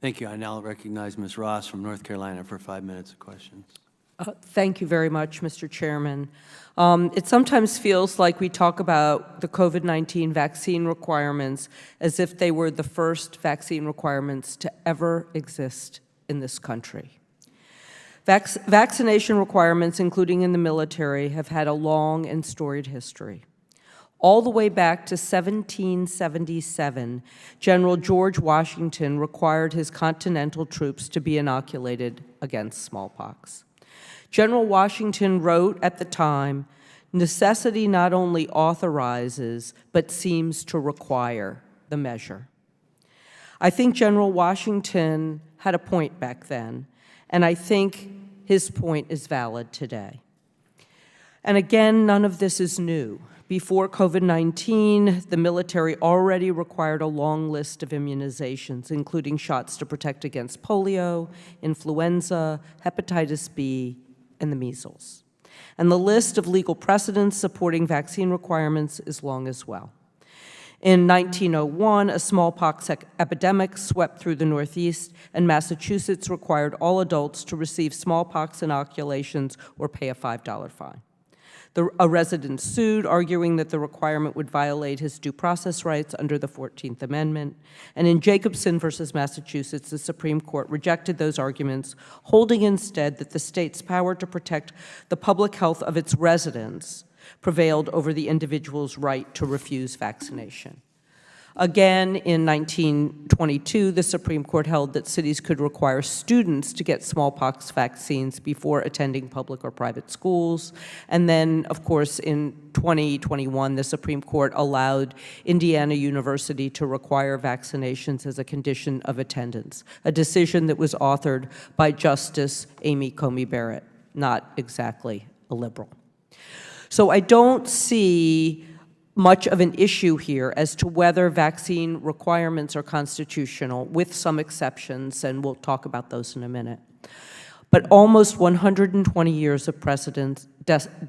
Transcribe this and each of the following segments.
Thank you. I now recognize Ms. Ross from North Carolina for 5 minutes of questions. Thank you very much, Mr. Chairman. It sometimes feels like we talk about the COVID-19 vaccine requirements as if they were the first vaccine requirements to ever exist in this country. Vaccination requirements, including in the military, have had a long and storied history. All the way back to 1777, General George Washington required his continental troops to be inoculated against smallpox. General Washington wrote at the time, "Necessity not only authorizes, but seems to require the measure." I think General Washington had a point back then, and I think his point is valid today. And again, none of this is new. Before COVID-19, the military already required a long list of immunizations, including shots to protect against polio, influenza, hepatitis B, and the measles. And the list of legal precedents supporting vaccine requirements is long as well. In 1901, a smallpox epidemic swept through the Northeast, and Massachusetts required all adults to receive smallpox inoculations or pay a $5 fine. A resident sued, arguing that the requirement would violate his due process rights under the 14th Amendment. And in Jacobson versus Massachusetts, the Supreme Court rejected those arguments, holding instead that the state's power to protect the public health of its residents prevailed over the individual's right to refuse vaccination. Again, in 1922, the Supreme Court held that cities could require students to get smallpox vaccines before attending public or private schools. And then, of course, in 2021, the Supreme Court allowed Indiana University to require vaccinations as a condition of attendance, a decision that was authored by Justice Amy Coney Barrett, not exactly a liberal. So I don't see much of an issue here as to whether vaccine requirements are constitutional, with some exceptions, and we'll talk about those in a minute. But almost 120 years of precedent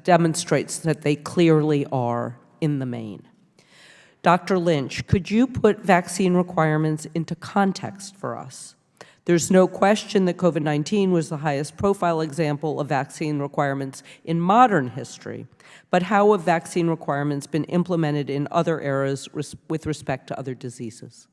demonstrates that they clearly are in the main. Dr. Lynch, could you put vaccine requirements into context for us? There's no question that COVID-19 was the highest profile example of vaccine requirements in modern history, but how have vaccine requirements been implemented in other eras with respect to other diseases?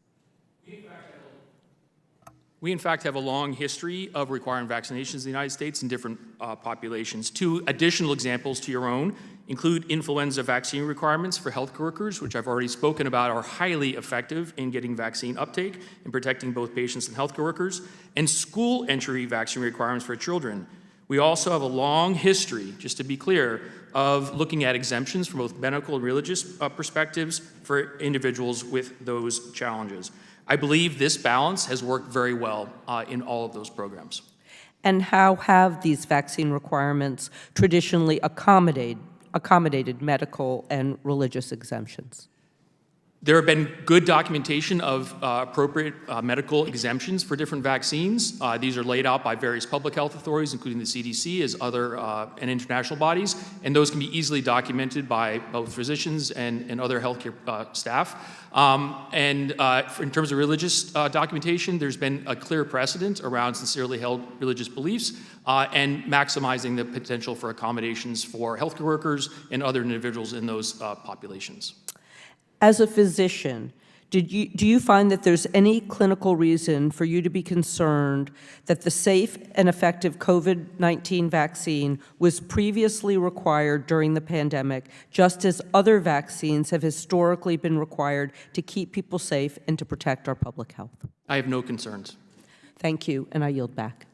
We, in fact, have a long history of requiring vaccinations in the United States in different populations. Two additional examples to your own include influenza vaccine requirements for healthcare workers, which I've already spoken about are highly effective in getting vaccine uptake and protecting both patients and healthcare workers, and school entry vaccine requirements for children. We also have a long history, just to be clear, of looking at exemptions from both medical and religious perspectives for individuals with those challenges. I believe this balance has worked very well in all of those programs. And how have these vaccine requirements traditionally accommodated medical and religious exemptions? There have been good documentation of appropriate medical exemptions for different vaccines. These are laid out by various public health authorities, including the CDC, as other and international bodies, and those can be easily documented by both physicians and other healthcare staff. In terms of religious documentation, there's been a clear precedent around sincerely held religious beliefs and maximizing the potential for accommodations for healthcare workers and other individuals in those populations. As a physician, do you find that there's any clinical reason for you to be concerned that the safe and effective COVID-19 vaccine was previously required during the pandemic, just as other vaccines have historically been required to keep people safe and to protect our public health? I have no concerns. Thank you, and I yield back.